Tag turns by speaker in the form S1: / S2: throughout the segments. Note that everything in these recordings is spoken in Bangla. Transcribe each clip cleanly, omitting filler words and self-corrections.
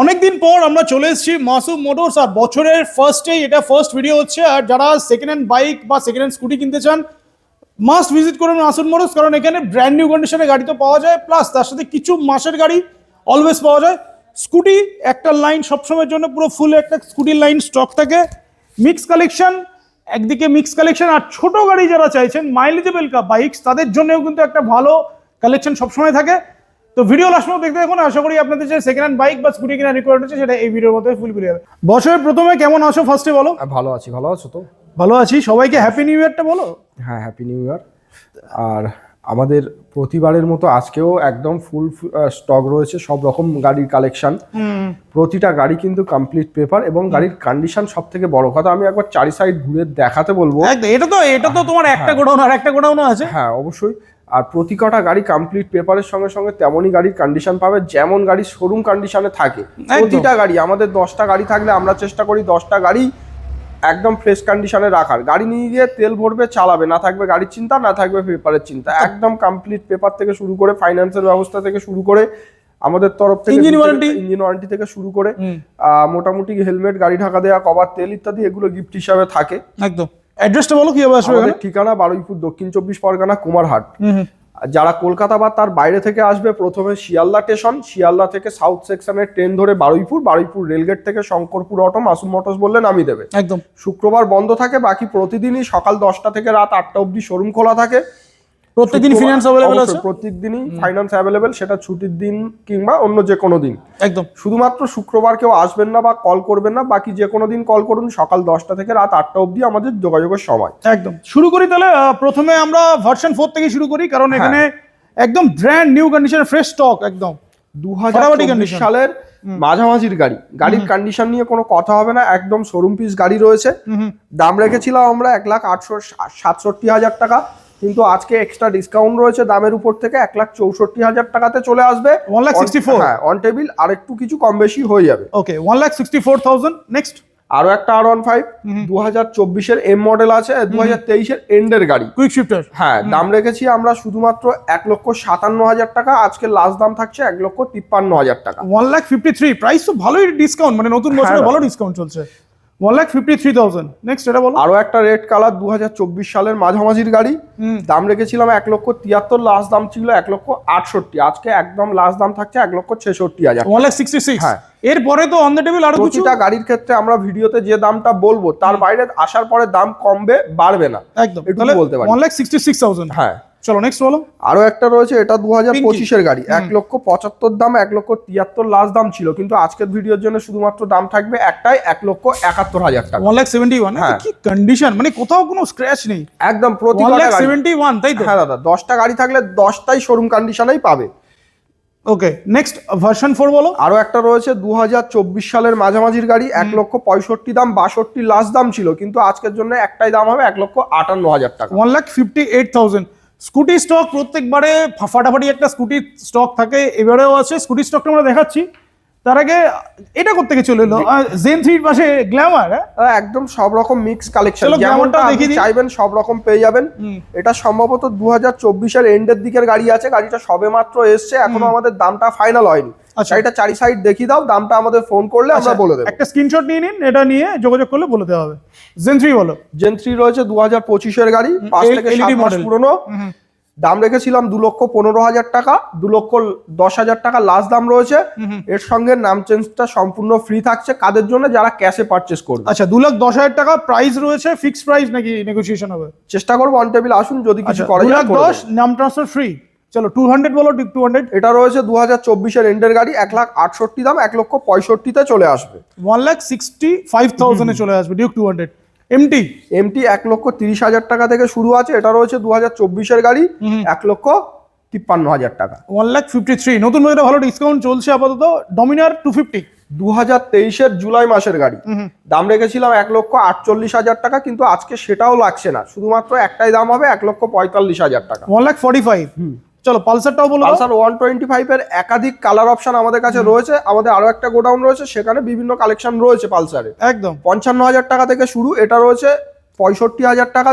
S1: অনেকদিন পর আমরা চলে এসেছি মাসুম মোটরস, আর বছরের ফার্স্টেই এটা ফার্স্ট ভিডিও হচ্ছে। আর যারা সেকেন্ড হ্যান্ড বাইক বা সেকেন্ড হ্যান্ড স্কুটি কিনতে চান, মাস্ট ভিজিট করুন মাসুম মোটরস, কারণ এখানে ব্র্যান্ড নিউ কন্ডিশনে গাড়ি তো পাওয়া যায়, প্লাস তার সাথে কিছু মাসের গাড়ি অলওয়েজ পাওয়া যায়। স্কুটি একটা লাইন সবসময়ের জন্য পুরো ফুল একটা স্কুটির লাইন স্টক থাকে। মিক্স কালেকশন, একদিকে মিক্স কালেকশন, আর ছোট গাড়ি যারা চাইছেন মাইলেজেবল বাইকস, তাদের জন্যও কিন্তু একটা ভালো কালেকশন সবসময় থাকে। তো ভিডিও লাস্ট পর্যন্ত দেখতে দেখুন, আশা করি আপনাদের যে সেকেন্ড হ্যান্ড বাইক বা স্কুটি কেনার রিকোয়ারমেন্ট আছে সেটা এই ভিডিওর মধ্যে ফুল করে যাবে। বছরের প্রথমে কেমন আছো ফার্স্টে বলো?
S2: ভালো আছি। ভালো আছো তো?
S1: ভালো আছি। সবাইকে হ্যাপি নিউ ইয়ারটা বলো।
S2: হ্যাঁ, হ্যাপি নিউ ইয়ার। আর আমাদের প্রতিবারের মতো আজকেও একদম ফুল স্টক রয়েছে সব রকম গাড়ির কালেকশন। প্রতিটা গাড়ি কিন্তু কমপ্লিট পেপার এবং গাড়ির কন্ডিশন সব থেকে বড় কথা, আমি একবার চারি সাইড ঘুরে দেখাতে বলবো।
S1: এটা তো তোমার একটা গোডাউন আর একটা গোডাউন আছে।
S2: হ্যাঁ অবশ্যই। আর প্রতি কটা গাড়ি কমপ্লিট পেপারের সঙ্গে সঙ্গে তেমনই গাড়ির কন্ডিশন পাবে যেমন গাড়ি শোরুম কন্ডিশনে থাকে। প্রতিটা গাড়ি, আমাদের 10টা গাড়ি থাকলে আমরা চেষ্টা করি 10টা গাড়ি একদম ফ্রেশ কন্ডিশনে রাখার। গাড়ি নিয়ে গিয়ে তেল ভরবে, চালাবে, না থাকবে গাড়ির চিন্তা, না থাকবে পেপারের চিন্তা। একদম কমপ্লিট পেপার থেকে শুরু করে ফাইন্যান্সের ব্যবস্থা থেকে শুরু করে আমাদের তরফ থেকে ইঞ্জিন ওয়ারেন্টি থেকে শুরু করে মোটামুটি হেলমেট, গাড়ি ঢাকা দেওয়া, কভার, তেল ইত্যাদি এগুলো গিফট হিসাবে থাকে।
S1: একদম। অ্যাড্রেসটা বলো কিভাবে আসবে?
S2: আমাদের ঠিকানা বারুইপুর, দক্ষিণ 24 পরগনা, কুমারহাট। যারা কলকাতা বা তার বাইরে থেকে আসবে, প্রথমে শিয়ালদা স্টেশন, শিয়ালদা থেকে সাউথ সেকশনের ট্রেন ধরে বারুইপুর, বারুইপুর রেলগেট থেকে শঙ্করপুর অটো মাসুম মোটরস বললে নামিয়ে দেবে।
S1: একদম।
S2: শুক্রবার বন্ধ থাকে, বাকি প্রতিদিনই সকাল 10টা থেকে রাত 8টা অবধি শোরুম খোলা থাকে।
S1: প্রত্যেকদিন ফাইন্যান্স अवेलेबल আছে?
S2: প্রত্যেকদিনই ফাইন্যান্স अवेलेबल, সেটা ছুটির দিন কিংবা অন্য যে কোনো দিন।
S1: একদম।
S2: শুধুমাত্র শুক্রবার কেউ আসবেন না বা কল করবেন না, বাকি যে কোনো দিন কল করুন। সকাল 10টা থেকে রাত 8টা অবধি আমাদের যোগাযোগের সময়।
S1: একদম। শুরু করি তাহলে। প্রথমে আমরা ভার্সন 4 থেকে শুরু করি, কারণ এখানে একদম brand new condition, fresh stock, একদম
S2: 2024 সালের মাঝামাঝির গাড়ি। গাড়ির কন্ডিশন নিয়ে কোনো কথা হবে না, একদম শোরুম পিস গাড়ি রয়েছে। দাম রেখেছিলাম আমরা 1,67,000 টাকা, কিন্তু আজকে এক্সট্রা ডিসকাউন্ট রয়েছে দামের উপর থেকে 1,64,000 টাকাতে চলে আসবে।
S1: 1,64,000।
S2: হ্যাঁ, অন টেবিল আর একটু কিছু কম বেশি হয়ে যাবে।
S1: ওকে, 1,64,000। নেক্সট
S2: আরো একটা R15 2024 এর এম মডেল আছে, 2023 এর এন্ডের গাড়ি,
S1: কুইক শিফটার।
S2: হ্যাঁ, দাম রেখেছি আমরা শুধুমাত্র 1,57,000 টাকা। আজকে লাস্ট দাম থাকছে 1,53,000 টাকা।
S1: 1,53,000 প্রাইস তো ভালোই ডিসকাউন্ট, মানে নতুন বছরে ভালো ডিসকাউন্ট চলছে। 1,53,000। নেক্সট এটা বলো।
S2: আরো একটা রেড কালার 2024 সালের মাঝামাঝির গাড়ি, দাম রেখেছিলাম 1,73,000, লাস্ট দাম ছিল 1,68,000। আজকে একদম লাস্ট দাম থাকছে 1,66,000।
S1: 1,66,000।
S2: হ্যাঁ,
S1: এরপরে তো অন দ্য টেবিল আরো কিছু।
S2: প্রতিটা গাড়ির ক্ষেত্রে আমরা ভিডিওতে যে দামটা বলবো তার বাইরে আসার পরে দাম কমবে, বাড়বে না।
S1: একদম,
S2: তাহলে বলতে পারি
S1: 1,66,000।
S2: হ্যাঁ,
S1: চলো নেক্সট বলো।
S2: আরো একটা রয়েছে, এটা 2025 এর গাড়ি, 1,75,000 দাম, 1,73,000 লাস্ট দাম ছিল, কিন্তু আজকের ভিডিওর জন্য শুধুমাত্র দাম থাকবে একটাই, 1,71,000 টাকা।
S1: 1,71,000। কি কন্ডিশন, মানে কোথাও কোনো স্ক্র্যাচ নেই,
S2: একদম প্রতি
S1: 1,71,000, তাই তো?
S2: হ্যাঁ দাদা, 10টা গাড়ি থাকলে 10টাই শোরুম কন্ডিশনেই পাবে।
S1: ওকে, নেক্সট ভার্সন 4 বলো।
S2: আরো একটা রয়েছে 2024 সালের মাঝামাঝির গাড়ি, 1,65,000 দাম, 62 লাস্ট দাম ছিল, কিন্তু আজকের জন্য একটাই দাম হবে 1,58,000 টাকা।
S1: 1,58,000। স্কুটি স্টক প্রত্যেকবারে ফাটাফাটি একটা স্কুটি স্টক থাকে, এবারেও আছে। স্কুটি স্টকটা আমরা দেখাচ্ছি, তার আগে এটা করতে গিয়ে চলে এলো জেন 3 পাশে গ্ল্যামার।
S2: একদম সব রকম মিক্স কালেকশন,
S1: যেমনটা
S2: চাইবেন সব রকম পেয়ে যাবেন। এটা সম্ভবত 2024 এর এন্ডের দিকের গাড়ি আছে, গাড়িটা সবে মাত্র এসছে, এখনো আমাদের দামটা ফাইনাল হয়নি। গাড়িটা চারি সাইড দেখিয়ে দাও, দামটা আমাদের ফোন করলে আমরা বলে দেবো।
S1: একটা স্ক্রিনশট নিয়ে নিন, এটা নিয়ে যোগাযোগ করলে বলে দেওয়া হবে। জেন 3 বলো।
S2: জেন 3 রয়েছে 2025 এর গাড়ি, 5 থেকে 7 মাস পুরনো। দাম রেখেছিলাম 2,15,000 টাকা, 2,10,000 টাকা লাস্ট দাম রয়েছে। এর সঙ্গে নাম চেঞ্জটা সম্পূর্ণ ফ্রি থাকছে কাদের জন্য, যারা ক্যাশে পারচেজ করবে।
S1: আচ্ছা, 2,10,000 টাকা প্রাইস রয়েছে, ফিক্সড প্রাইস নাকি নেগোসিয়েশন হবে?
S2: চেষ্টা করবো অন টেবিল আসুন, যদি কিছু করা যায়।
S1: 2,10,000 নাম ট্রান্সফার ফ্রি। চলো 200 বলো। 200
S2: এটা রয়েছে 2024 এর এন্ডের গাড়ি, 1,68,000 দাম, 1,65,000 চলে আসবে।
S1: 1,65,000 এ চলে আসবে ডিউক 200 এমটি।
S2: 1,30,000 টাকা থেকে শুরু আছে। এটা রয়েছে 2024 এর গাড়ি, 1,53,000 টাকা।
S1: 1,53,000 নতুন বছরে ভালো ডিসকাউন্ট চলছে আপাতত। ডমিনার 250
S2: 2023 এর জুলাই মাসের গাড়ি, দাম রেখেছিলাম 1,48,000 টাকা, কিন্তু আজকে সেটাও লাগছে না, শুধুমাত্র একটাই দাম হবে 1,45,000 টাকা।
S1: 1,45,000। চলো পালসারটাও বলো।
S2: পালসার 125 এর একাধিক কালার অপশন আমাদের কাছে রয়েছে। আমাদের আরো একটা গোডাউন রয়েছে, সেখানে বিভিন্ন কালেকশন রয়েছে পালসারে।
S1: একদম
S2: 55,000 টাকা থেকে শুরু। এটা রয়েছে 65,000 টাকা,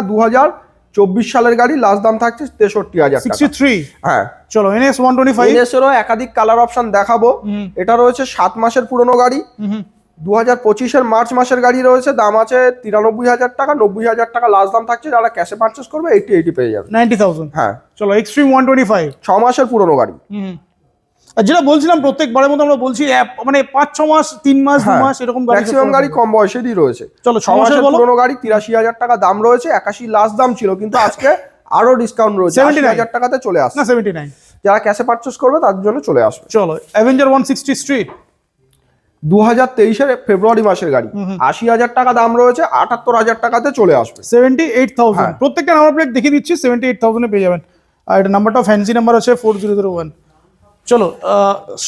S2: 24 সালের গাড়ি, লাস্ট দাম থাকছে 63,000 টাকা।
S1: 63।
S2: হ্যাঁ
S1: চলো NS 125।
S2: NS এরও একাধিক কালার অপশন দেখাবো। এটা রয়েছে 7 মাসের পুরনো গাড়ি, 2025-এর মার্চ মাসের গাড়ি রয়েছে, দাম আছে 93,000 টাকা, 90,000 টাকা লাস্ট দাম থাকছে, যারা ক্যাশে পারচেস করবে 80 পেয়ে যাবে।
S1: 90,000।
S2: হ্যাঁ
S1: চলো Xtreme 125।
S2: 6 মাসের পুরনো গাড়ি।
S1: আর যেটা বলছিলাম প্রত্যেকবারের মতো আমরা বলছি মানে 5-6 মাস, 3 মাস, 2 মাস এরকম গাড়ি
S2: ম্যাক্সিমাম গাড়ি কম বয়সেরই রয়েছে।
S1: চলো
S2: 6 মাসের পুরনো গাড়ি, 83,000 টাকা দাম রয়েছে, 81 লাস্ট দাম ছিল, কিন্তু আজকে আরো ডিসকাউন্ট রয়েছে, 80,000 টাকাতে চলে আসছে।
S1: না 79।
S2: যারা ক্যাশে পারচেস করবে তার জন্য চলে আসবে।
S1: চলো অ্যাভেঞ্জার 160 স্ট্রিট,
S2: 2023-এর ফেব্রুয়ারি মাসের গাড়ি, 80,000 টাকা দাম রয়েছে, 78,000 টাকাতে চলে আসবে।
S1: 78,000। প্রত্যেকটা নাম্বার প্লেট দেখিয়ে দিচ্ছি, 78,000 এ পেয়ে যাবেন। আর এটা নাম্বারটা ফ্যান্সি নাম্বার আছে 4001। চলো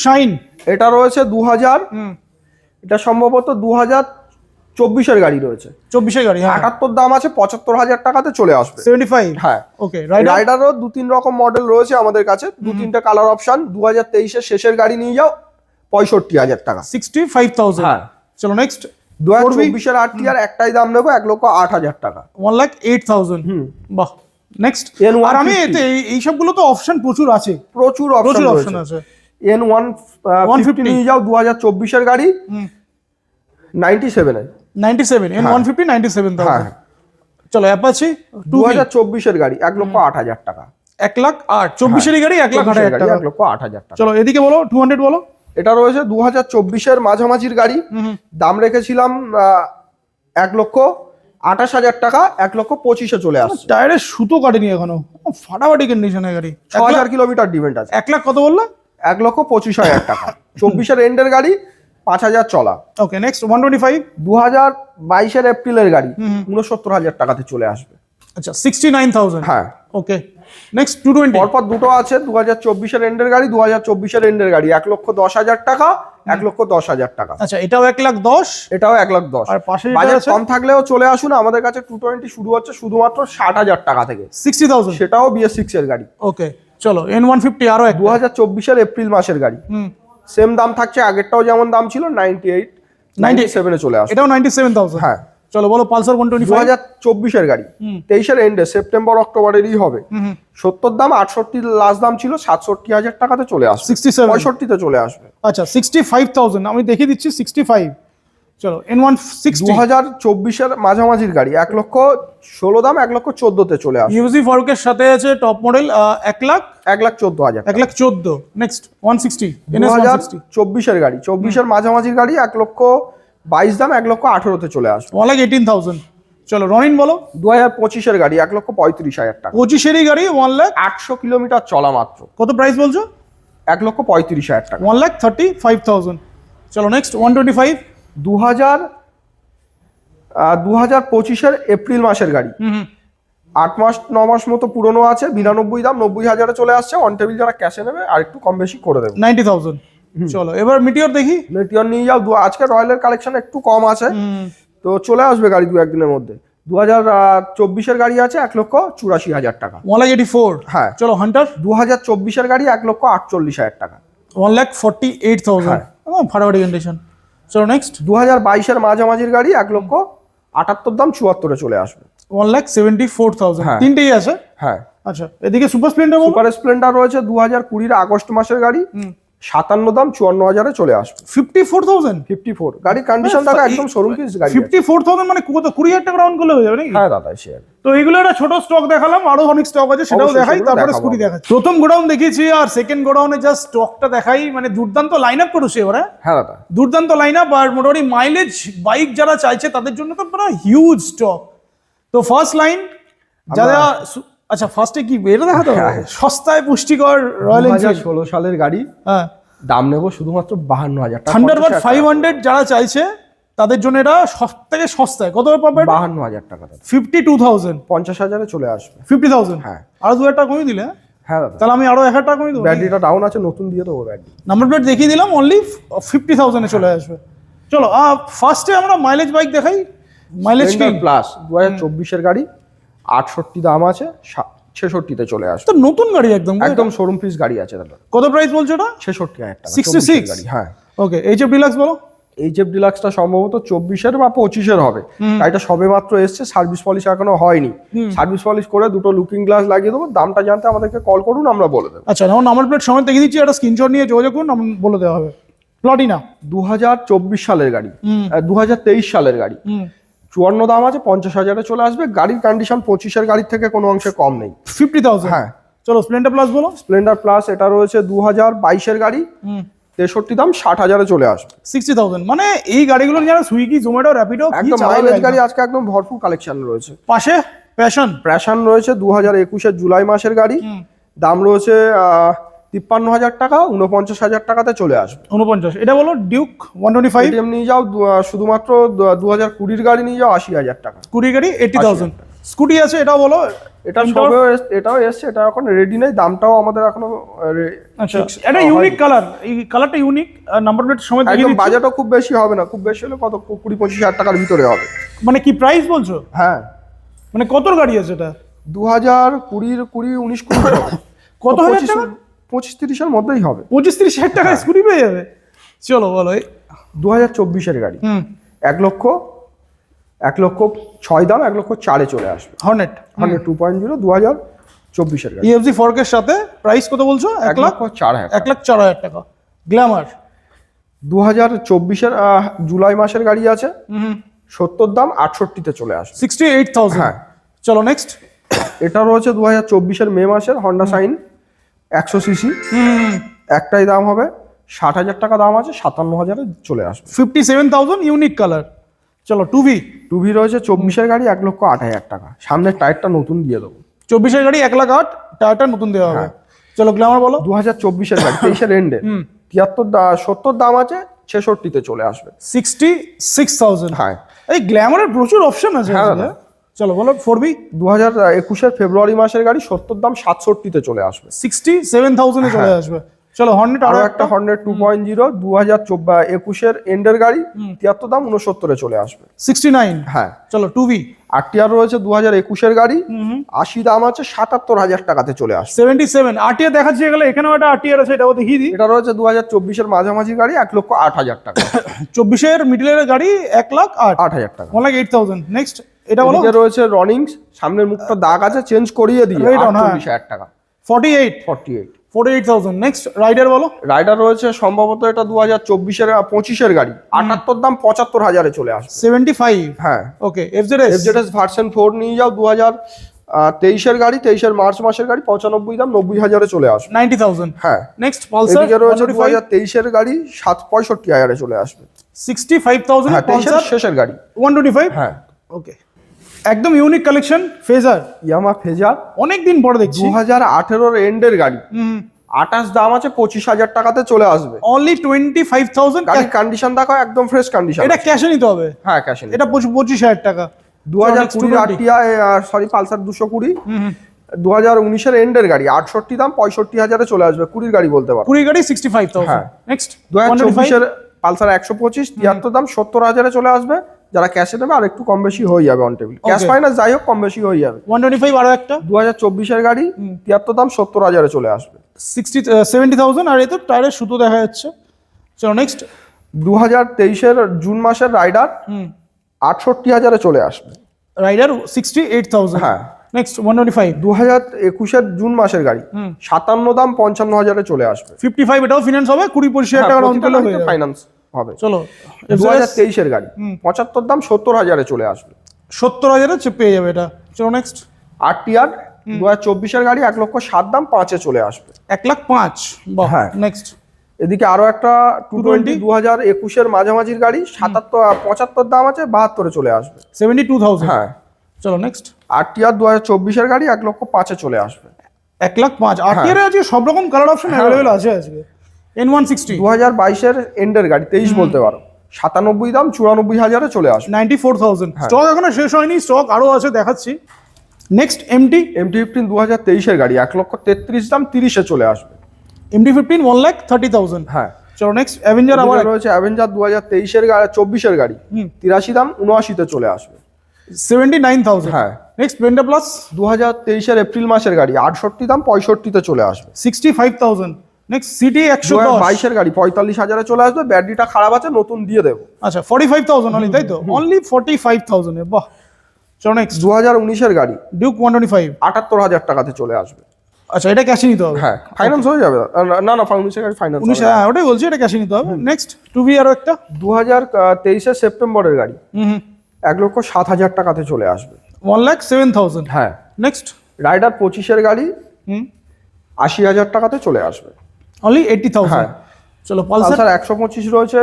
S1: শাইন,
S2: এটা রয়েছে 2000, এটা সম্ভবত 2024-এর গাড়ি রয়েছে,
S1: 24-এর গাড়ি।
S2: 78 দাম আছে, 75,000 টাকাতে চলে আসবে।
S1: 75।
S2: হ্যাঁ
S1: ওকে।
S2: রাইডারও 2-3 রকম মডেল রয়েছে আমাদের কাছে, 2-3টে কালার অপশন। 2023-এর শেষের গাড়ি নিয়ে যাও 65,000 টাকা।
S1: 65,000।
S2: হ্যাঁ।
S1: চলো নেক্সট
S2: 2024-এর RTR একটাই দাম নেবো 1,08,000 টাকা।
S1: 1,08,000। বাহ। নেক্সট। আর আমি এতে এই সবগুলো তো অপশন প্রচুর আছে,
S2: প্রচুর অপশন
S1: আছে।
S2: N150 নিয়ে যাও 2024-এর গাড়ি, 97
S1: N150 97,000।
S2: হ্যাঁ।
S1: চলো অ্যাপাচি
S2: 2024-এর গাড়ি 1,08,000 টাকা।
S1: 1,08,000। 24-এর গাড়ি 1,08,000 টাকা।
S2: 1,08,000 টাকা।
S1: চলো এদিকে বলো 200 বলো।
S2: এটা রয়েছে 2024-এর মাঝামাঝির গাড়ি, দাম রেখেছিলাম 1,28,000 টাকা, 1,25,000 চলে আসছে।
S1: টায়ারের সুতো কাটেনি এখনো, ফাটাফাটি কন্ডিশনের গাড়ি।
S2: 6,000 কিলোমিটার ডিভেন্ট আছে।
S1: 1 লাখ কত বললে?
S2: 1,25,000 টাকা। 24-এর এন্ডের গাড়ি, 5,000 চলা।
S1: Okay next 125।
S2: 2022-এর এপ্রিলের গাড়ি, 69,000 টাকাতে চলে আসবে।
S1: আচ্ছা 69,000।
S2: হ্যাঁ।
S1: Okay next 220।
S2: পরপর দুটো আছে, 2024-এর এন্ডের গাড়ি, 2024-এর এন্ডের গাড়ি, 1,10,000 টাকা, 1,10,000 টাকা।
S1: আচ্ছা এটাও 1,10,000।
S2: এটাও 1,10,000।
S1: আর পাশে
S2: বাজেট কম থাকলেও চলে আসুন আমাদের কাছে। 220 শুরু হচ্ছে শুধুমাত্র 60,000 টাকা থেকে,
S1: 60,000।
S2: সেটাও BS6 এর গাড়ি।
S1: ওকে চলো N150 আরো এক।
S2: 2024-এর এপ্রিল মাসের গাড়ি, সেম দাম থাকছে, আগেরটাও যেমন দাম ছিল 97-এ চলে আসবে।
S1: এটাও 97,000।
S2: হ্যাঁ।
S1: চলো বলো পালসার 125।
S2: 2024-এর গাড়ি, 23-এর এন্ডে, সেপ্টেম্বর অক্টোবরেরই হবে। 70 দাম, 68 লাস্ট দাম ছিল, 67,000 টাকাতে চলে আসবে।
S1: 67।
S2: 65-তে চলে আসবে।
S1: আচ্ছা 65,000 আমি দেখিয়ে দিচ্ছি 65। চলো N160।
S2: 2024-এর মাঝামাঝির গাড়ি, 1,16,000 দাম, 1,14,000-তে চলে আসবে।
S1: ইউজি ফারুকের সাথে আছে টপ মডেল
S2: 1,14,000।
S1: 1,14,000। Next 160 NS 160।
S2: 2024-এর গাড়ি, 24-এর মাঝামাঝির গাড়ি, 1,22,000 দাম, 1,18,000-তে চলে আসবে।
S1: 1,18,000। চলো রনিন বলো।
S2: 2025-এর গাড়ি, 1,35,000 টাকা।
S1: 25-এরই গাড়ি 1,00,000।
S2: 800 কিলোমিটার চলা মাত্র।
S1: কত প্রাইস বলছো?
S2: 1,35,000 টাকা।
S1: 1,35,000। চলো নেক্সট 125।
S2: 2025-এর এপ্রিল মাসের গাড়ি, 8 মাস 9 মাস মতো পুরনো আছে, 92 দাম, 90,000-এ চলে আসছে। অন টেবিল যারা ক্যাশে নেবে আর একটু কম বেশি করে দেবে।
S1: 90,000। চলো এবার মিটিওর দেখি।
S2: মেটিওর নিয়ে যাও। আজকে রয়্যালের কালেকশন একটু কম আছে, তো চলে আসবে গাড়ি 2-1 দিনের মধ্যে। 2024-এর গাড়ি আছে 1,84,000 টাকা।
S1: 1,84,000।
S2: হ্যাঁ।
S1: চলো হান্টার
S2: 2024-এর গাড়ি, 1,48,000 টাকা।
S1: 1,48,000। ফাটাফাটি কন্ডিশন। চলো নেক্সট
S2: 2022-এর মাঝামাঝির গাড়ি, 1,78,000 দাম, 74-এ চলে আসবে।
S1: 1,74,000।
S2: হ্যাঁ।
S1: তিনটেই আছে।
S2: হ্যাঁ।
S1: আচ্ছা এদিকে সুপার স্প্লেন্ডার বলো।
S2: সুপার স্প্লেন্ডার রয়েছে 2020-এর আগস্ট মাসের গাড়ি, 57 দাম, 54,000-এ চলে আসবে।
S1: 54,000।
S2: 54 গাড়ির কন্ডিশন দেখো, একদম শোরুম পিস গাড়ি।
S1: 54,000 মানে কত 20,000 টাকা রাউন্ড করলে হয়ে যাবে নাকি?
S2: হ্যাঁ দাদা শেয়ার।
S1: তো এগুলো একটা ছোট স্টক দেখালাম, আরো অনেক স্টক আছে, সেটাও
S2: অবশ্যই,
S1: দেখাই,
S2: সেগুলো
S1: তারপরে
S2: দেখাবো
S1: স্কুটি
S2: আমরা।
S1: দেখাচ্ছি। প্রথম গোডাউন দেখিয়েছি আর সেকেন্ড গোডাউনে জাস্ট স্টকটা দেখাই, মানে দুর্দান্ত লাইন আপ করেছে এবারে।
S2: হ্যাঁ দাদা।
S1: দুর্দান্ত লাইন আপ, আর মোটামুটি মাইলেজ বাইক যারা চাইছে তাদের জন্য তো পুরো হিউজ স্টক। তো ফার্স্ট লাইন যারা আচ্ছা ফার্স্টে কি এটা দেখাতে হবে? সস্তায় পুষ্টিকর রয়্যাল এনফিল্ড
S2: 2016 সালের গাড়ি,
S1: হ্যাঁ,
S2: দাম নেব শুধুমাত্র 52,000 টাকা।
S1: থান্ডারবার্ড 500 যারা চাইছে তাদের জন্য এটা সবথেকে সস্তায়। কত পাবে?
S2: 52,000 টাকা দাদা।
S1: 52,000।
S2: 50,000-এ চলে আসবে।
S1: 50,000।
S2: হ্যাঁ।
S1: আরো 2,000 টাকা কমিয়ে দিলে?
S2: হ্যাঁ দাদা।
S1: তাহলে আমি আরো 1,000 টাকা কমিয়ে দেবো।
S2: ব্যাটারিটা ডাউন আছে, নতুন দিয়ে দেবো ব্যাটারি।
S1: নাম্বার প্লেট দেখিয়ে দিলাম, অনলি 50,000-এ চলে আসবে। চলো ফার্স্টে আমরা মাইলেজ বাইক দেখাই। মাইলেজ কি
S2: প্লাস 2024-এর গাড়ি, 68 দাম আছে, 66-তে চলে আসবে।
S1: তো নতুন গাড়ি একদম
S2: একদম শোরুম পিস গাড়ি আছে দাদা।
S1: কত প্রাইস বলছো এটা?
S2: 66,000 টাকা।
S1: 66
S2: গাড়ি। হ্যাঁ।
S1: ওকে এইচএফ ডিলাক্স বলো।
S2: এইচএফ ডিলাক্সটা সম্ভবত 24-এর বা 25-এর হবে। গাড়িটা সবে মাত্র এসছে, সার্ভিস পলিশ এখনো হয়নি। সার্ভিস পলিশ করে দুটো লুকিং গ্লাস লাগিয়ে দেবো। দামটা জানতে আমাদেরকে কল করুন, আমরা বলে দেবো।
S1: আচ্ছা, এখন নাম্বার প্লেট সময় দেখে দিচ্ছি, একটা স্ক্রিনশট নিয়ে যোগাযোগ করুন, বলে দেওয়া হবে। প্লাটিনা
S2: 2024 সালের গাড়ি, 2023 সালের গাড়ি, 54 দাম আছে, 50,000-এ চলে আসবে। গাড়ির কন্ডিশন 25-এর গাড়ির থেকে কোনো অংশে কম নেই।
S1: 50,000।
S2: হ্যাঁ,
S1: চলো স্প্লেন্ডার প্লাস বলো।
S2: স্প্লেন্ডার প্লাস এটা রয়েছে 2022-এর গাড়ি, 63 দাম, 60,000-এ চলে আসবে।
S1: 60,000। মানে এই গাড়িগুলো যারা সুইগি, জোম্যাটো, র্যাপিডো
S2: একদম মাইলেজ গাড়ি আজকে একদম ভরপুর কালেকশন রয়েছে।
S1: পাশে প্যাশন
S2: রয়েছে 2021-এর জুলাই মাসের গাড়ি, দাম রয়েছে 53,000 টাকা, 49,000 টাকাতে চলে আসবে।
S1: 49। এটা বলো ডিউক 125।
S2: এটিএম নিয়ে যাও, শুধুমাত্র 2020-এর গাড়ি নিয়ে যাও 80,000 টাকা।
S1: 20 গাড়ি 80,000। স্কুটি আছে, এটাও বলো।
S2: এটাও এসছে, এটা এখন রেডি নেই, দামটাও আমাদের এখনো
S1: আচ্ছা, এটা ইউনিক কালার, এই কালারটা ইউনিক। নাম্বার প্লেট সময় দেখে
S2: একদম
S1: দিচ্ছি।
S2: বাজেটও খুব বেশি হবে না, খুব বেশি হলে কত 20-25,000 টাকার ভিতরে হবে।
S1: মানে কি প্রাইস বলছো?
S2: হ্যাঁ,
S1: মানে কতর গাড়ি আছে এটা?
S2: 2019-20
S1: কত হাজার টাকা?
S2: 25-30-এর মধ্যেই হবে।
S1: 25-30,000 টাকা স্কুটি পেয়ে যাবে। চলো বলো।
S2: 2024-এর গাড়ি, 1,06,000 দাম, 1,04,000-এ চলে আসবে।
S1: হর্নেট
S2: 2.0 2024-এর গাড়ি,
S1: EFZ ফর্কের সাথে। প্রাইস কত বলছো?
S2: 1,04,000।
S1: 1,04,000 টাকা। গ্ল্যামার
S2: 2024-এর জুলাই মাসের গাড়ি আছে, 70 দাম, 68-তে চলে আসবে।
S1: 68,000।
S2: হ্যাঁ।
S1: চলো নেক্সট।
S2: এটা রয়েছে 2024-এর মে মাসের হন্ডা সাইন 100 সিসি, একটাই দাম হবে 60,000 টাকা, দাম আছে 57,000-এ চলে আসবে।
S1: 57,000। Unique colour. চলো 2V
S2: রয়েছে 24-এর গাড়ি, 1,08,000 টাকা, সামনের টায়ারটা নতুন দিয়ে দেবো।
S1: 24-এর গাড়ি 1,08,000, টায়ারটা নতুন দেওয়া হবে। চলো গ্ল্যামার বলো।
S2: 2024-এর গাড়ি, 23-এর এন্ডে, 70 দাম আছে, 66-তে চলে আসবে।
S1: 66,000।
S2: হ্যাঁ,
S1: এই গ্ল্যামারের প্রচুর অপশন আছে।
S2: হ্যাঁ।
S1: চলো বলো 4B।
S2: 2021-এর ফেব্রুয়ারি মাসের গাড়ি, 70 দাম, 67-তে চলে আসবে।
S1: 67,000-এ চলে আসবে। চলো হর্নেট
S2: আরো একটা হর্নেট 2.0 2021-এর এন্ডের গাড়ি, 73 দাম, 69-এ চলে আসবে।
S1: 69।
S2: হ্যাঁ।
S1: চলো 2V।
S2: আরটিআর রয়েছে 2021-এর গাড়ি, 80 দাম আছে, 77,000 টাকাতে চলে আসবে।
S1: 77। আরটিআর দেখাচ্ছি গেলে, এখানেও একটা আরটিআর আছে, এটাও দেখিয়ে দিই।
S2: এটা রয়েছে 2024-এর মাঝামাঝি গাড়ি, 1,08,000 টাকা।
S1: 24-এর মিডলের গাড়ি 1,08,000
S2: 8,000 টাকা।
S1: 1,08,000। নেক্সট এটা বলো।
S2: এদিকে রয়েছে রনিংস, সামনের মুখটা দাগ আছে, চেঞ্জ করিয়ে দিয়ে 48,000 টাকা।
S1: 48,000। নেক্সট রাইডার বলো।
S2: রাইডার রয়েছে সম্ভবত এটা 2024-এর 25-এর গাড়ি, 78 দাম, 75,000-এ চলে আসবে।
S1: 75।
S2: হ্যাঁ।
S1: ওকে FZS
S2: ভার্সন 4 নিয়ে যাও, 2023-এর গাড়ি, 23-এর মার্চ মাসের গাড়ি, 95 দাম, 90,000-এ চলে আসবে।
S1: 90,000।
S2: হ্যাঁ।
S1: নেক্সট পালসার
S2: এদিকে রয়েছে 2023-এর গাড়ি, 65,000-এ চলে আসবে।
S1: 65,000
S2: হ্যাঁ, 23-এর শেষের গাড়ি,
S1: 125।
S2: হ্যাঁ।
S1: ওকে, একদম ইউনিক কালেকশন। ফেজার,
S2: ইয়ামা ফেজার,
S1: অনেকদিন পরে দেখছি।
S2: 2018-এর এন্ডের গাড়ি, 28 দাম আছে, 25,000 টাকাতে চলে আসবে।
S1: অনলি 25,000।
S2: গাড়ির কন্ডিশন দেখো, একদম ফ্রেশ কন্ডিশন।
S1: এটা ক্যাশে নিতে হবে।
S2: হ্যাঁ, ক্যাশে।
S1: এটা 25,000 টাকা।
S2: 2020 আরটিআই, সরি পালসার 220, 2019-এর এন্ডের গাড়ি, 68 দাম, 65,000-এ চলে আসবে। 20 গাড়ি বলতে পারো।
S1: 20 গাড়ি 65,000।
S2: হ্যাঁ।
S1: নেক্সট
S2: 2024-এর পালসার 125, 73 দাম, 70,000-এ চলে আসবে। যারা ক্যাশে নেবে আর একটু কম বেশি হয়ে যাবে অন টেবিল। ক্যাশ ফাইন্যান্স যাই হোক, কম বেশি হয়ে যাবে।
S1: 125 আরো একটা
S2: 2024-এর গাড়ি, 73 দাম, 70,000-এ চলে আসবে।
S1: 70,000। আর এই তো টায়ারের সুতো দেখা যাচ্ছে। চলো নেক্সট।
S2: 2023-এর জুন মাসের রাইডার, 68,000-এ চলে আসবে।
S1: রাইডার 68,000।
S2: হ্যাঁ।
S1: নেক্সট 125।
S2: 2021-এর জুন মাসের গাড়ি, 57 দাম, 55,000-এ চলে আসবে।
S1: 55। এটাও ফিনান্স হবে, 20-25,000 টাকা ডাউন পেলে হয়ে যাবে।
S2: ফাইন্যান্স হবে।
S1: চলো
S2: 2023-এর গাড়ি, 75 দাম, 70,000-এ চলে আসবে।
S1: 70,000-এ পেয়ে যাবে এটা। চলো নেক্সট।
S2: আরটিআর 2024-এর গাড়ি, 1,07,000 দাম, 5-এ চলে আসবে।
S1: 1,05,000। বাহ।
S2: হ্যাঁ।
S1: নেক্সট।
S2: এদিকে আরো একটা 220 2021-এর মাঝামাঝির গাড়ি, 75 দাম আছে, 72-এ চলে আসবে।
S1: 72,000।
S2: হ্যাঁ।
S1: চলো নেক্সট।
S2: আরটিআর 2024-এর গাড়ি, 1,05,000-এ চলে আসবে।
S1: 1,05,000। আরটিআর আজকে সব রকম কালার অপশন অ্যাভেলেবেল আছে আজকে। N160
S2: 2022-এর এন্ডের গাড়ি, 23 বলতে পারো, 97 দাম, 94,000-এ চলে আসবে।
S1: 94,000। স্টক এখনো শেষ হয়নি, স্টক আরো আছে, দেখাচ্ছি। নেক্সট MT
S2: 2023-এর গাড়ি, 1,33,000 দাম, 30-এ চলে আসবে।
S1: MT-15 1,30,000।
S2: হ্যাঁ।
S1: চলো নেক্সট অ্যাভেঞ্জার। আবার
S2: রয়েছে অ্যাভেঞ্জার 2023-এর গাড়ি, 24-এর গাড়ি, 83 দাম, 79-তে চলে আসবে।
S1: 79,000।
S2: হ্যাঁ।
S1: নেক্সট স্প্লেন্ডার প্লাস
S2: 2023-এর এপ্রিল মাসের গাড়ি, 68 দাম, 65-তে চলে আসবে।
S1: 65,000। নেক্সট সিটি 110
S2: 22 এর গাড়ি 45,000-এ চলে আসবে, ব্যাটারিটা খারাপ আছে, নতুন দিয়ে দেবো।
S1: আচ্ছা 45,000 অনলি, তাই তো? অনলি 45,000 এ, বাহ। চলো নেক্সট
S2: 2019 এর গাড়ি
S1: ডিউক 125।
S2: 78,000 টাকাতে চলে আসবে।
S1: আচ্ছা এটা ক্যাশে নিতে হবে?
S2: হ্যাঁ ফাইন্যান্স হয়ে যাবে। না না, 19 এর গাড়ি ফাইন্যান্স
S1: 19, হ্যাঁ ওটাই বলছি, এটা ক্যাশে নিতে হবে। নেক্সট টুবি আরো একটা
S2: 2023 এর সেপ্টেম্বরের গাড়ি 1,07,000 টাকাতে চলে আসবে।
S1: 1,07,000।
S2: হ্যাঁ।
S1: নেক্সট
S2: রাইডার 25 এর গাড়ি 80,000 টাকাতে চলে আসবে।
S1: অনলি 80,000।
S2: হ্যাঁ।
S1: চলো পালসার
S2: পালসার 125 রয়েছে,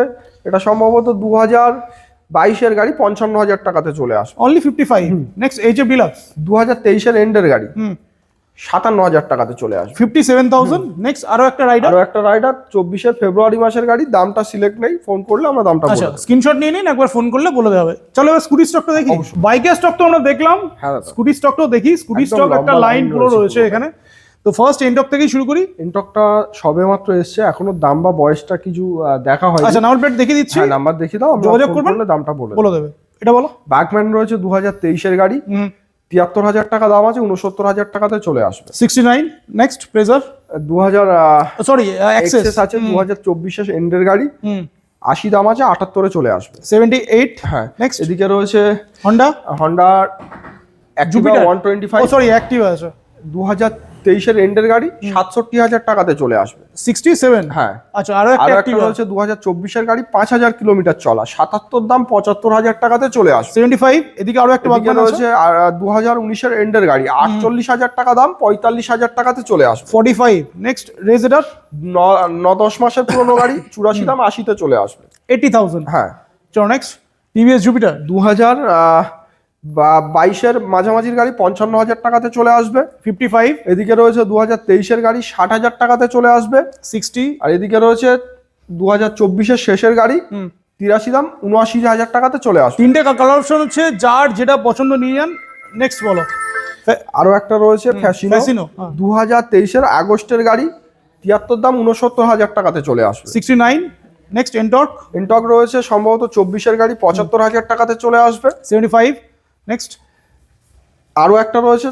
S2: এটা সম্ভবত 2022 এর গাড়ি 55,000 টাকাতে চলে আসবে।
S1: অনলি 55। নেক্সট এইচএফ ডিলাক্স
S2: 2023 এর এন্ডের গাড়ি 57,000 টাকাতে চলে আসবে।
S1: 57,000। নেক্সট আরো একটা রাইডার,
S2: আরো একটা রাইডার 24 এর ফেব্রুয়ারি মাসের গাড়ি, দামটা সিলেক্ট নেই, ফোন করলে আমরা দামটা বলে
S1: আচ্ছা
S2: দেব।
S1: স্ক্রিনশট নিয়ে নিন, একবার ফোন করলে বলে দেওয়া হবে। চলো এবার স্কুটি স্টকটা দেখি। বাইকের স্টক তো আমরা দেখলাম,
S2: হ্যাঁ দাদা।
S1: স্কুটি স্টকটাও দেখি। স্কুটি
S2: একদম
S1: স্টক একটা
S2: লম্বা
S1: লাইন
S2: line
S1: পুরো
S2: রয়েছে
S1: রয়েছে
S2: পুরো।
S1: এখানে। তো ফার্স্ট এন্ডক থেকেই শুরু করি।
S2: ইনটকটা সবে মাত্র এসছে, এখনো দাম বা বয়সটা কিছু দেখা হয়নি।
S1: আচ্ছা নাম্বার প্লেট দেখিয়ে দিচ্ছি,
S2: হ্যাঁ নাম্বার দেখিয়ে দাও, আমরা
S1: যোগাযোগ
S2: ফোন
S1: করবেন,
S2: করলে দামটা বলে
S1: বলে দেবে। এটা বলো।
S2: বাকম্যান রয়েছে 2023 এর গাড়ি 73,000 টাকা দাম আছে, 69,000 টাকাতে চলে আসবে।
S1: 69। Next pressure
S2: 2000
S1: sorry excess
S2: excess আছে 2024 এর এন্ডের গাড়ি 80 দাম আছে, 78 এ চলে আসবে।
S1: 78।
S2: হ্যাঁ।
S1: নেক্সট
S2: এদিকে রয়েছে
S1: Honda
S2: Honda
S1: Jupiter
S2: Jupiter 125
S1: sorry Activa আছে
S2: 2023 এর এন্ডের গাড়ি 67,000 টাকাতে চলে আসবে।
S1: 67।
S2: হ্যাঁ।
S1: আচ্ছা আরো একটা
S2: আর একটা
S1: অ্যাক্টিভা
S2: রয়েছে 2024 এর গাড়ি 5,000 কিলোমিটার চলা, 77 দাম 75,000 টাকাতে চলে আসবে।
S1: 75। এদিকে আরো একটা
S2: এদিকে
S1: বাগমান আছে
S2: রয়েছে 2019 এর এন্ডের গাড়ি 48,000 টাকা দাম, 45,000 টাকাতে চলে আসবে।
S1: 45। নেক্সট রেজেডার
S2: 9-10 মাসের পুরনো গাড়ি 84 দাম 80-তে চলে আসবে।
S1: 80,000।
S2: হ্যাঁ।
S1: চলো নেক্সট টিভিএস জুপিটার
S2: 2022 এর মাঝামাঝির গাড়ি 55,000 টাকাতে চলে আসবে।
S1: 55।
S2: এদিকে রয়েছে 2023 এর গাড়ি 60,000 টাকাতে চলে আসবে।
S1: 60।
S2: আর এদিকে রয়েছে 2024 এর শেষের গাড়ি 83 দাম 79,000 টাকাতে চলে আসবে।
S1: তিনটে কালার অপশন হচ্ছে, যার যেটা পছন্দ নিয়ে যান। নেক্সট বলো।
S2: আরো একটা রয়েছে ফ্যাসিনো
S1: ফ্যাসিনো, হ্যাঁ।
S2: 2023 এর আগস্টের গাড়ি 73 দাম 69,000 টাকাতে চলে আসবে।
S1: 69। নেক্সট এন্টর্ক
S2: ইনটক রয়েছে সম্ভবত 24 এর গাড়ি 75,000 টাকাতে চলে আসবে।
S1: 75। নেক্সট
S2: আরো একটা রয়েছে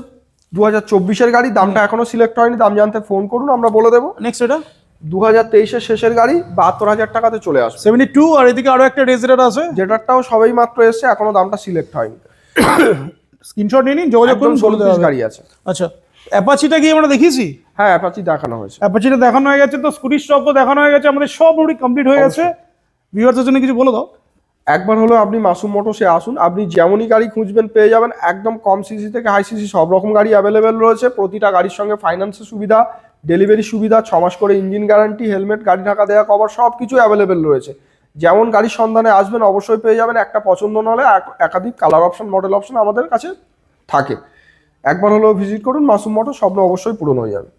S2: 2024 এর গাড়ি, দামটা এখনো সিলেক্ট হয়নি, দাম জানতে ফোন করুন, আমরা বলে দেবো।
S1: নেক্সট এটা
S2: 2023 এর শেষের গাড়ি 72,000 টাকাতে চলে আসবে।
S1: 72। আর এদিকে আরো একটা রেজেডার আছে,
S2: যেটারটাও সবাই মাত্র এসছে, এখনো দামটা সিলেক্ট হয়নি।
S1: স্ক্রিনশট নিয়ে নিন, যোগাযোগ
S2: একদম
S1: করুন, বলে
S2: শোরুম
S1: দেওয়া হবে।
S2: গাড়ি আছে।
S1: আচ্ছা অ্যাপাচিটা কি আমরা দেখিয়েছি?
S2: হ্যাঁ অ্যাপাচি দেখানো হয়েছে।
S1: অ্যাপাচিটা দেখানো হয়ে গেছে, তো স্কুটি স্টকও দেখানো হয়ে গেছে, আমাদের সব অলরেডি কমপ্লিট হয়ে গেছে। ভিউয়ারদের জন্য কিছু বলে দাও।
S2: একবার হলো আপনি মাসুম মোটরসে আসুন, আপনি যেমনই গাড়ি খুঁজবেন পেয়ে যাবেন। একদম কম সিসি থেকে হাই সিসি সব রকম গাড়ি অ্যাভেলেবেল রয়েছে। প্রতিটা গাড়ির সঙ্গে ফাইন্যান্সের সুবিধা, ডেলিভারি সুবিধা, 6 মাস করে ইঞ্জিন গ্যারান্টি, হেলমেট, গাড়ি ঢাকা দেওয়া, কভার সব কিছু অ্যাভেলেবেল রয়েছে। যেমন গাড়ির সন্ধানে আসবেন অবশ্যই পেয়ে যাবেন। একটা পছন্দ না হলে একাধিক কালার অপশন, মডেল অপশন আমাদের কাছে থাকে। একবার হলো ভিজিট করুন মাসুম মোটর, স্বপ্ন অবশ্যই পূরণ হয়ে যাবে।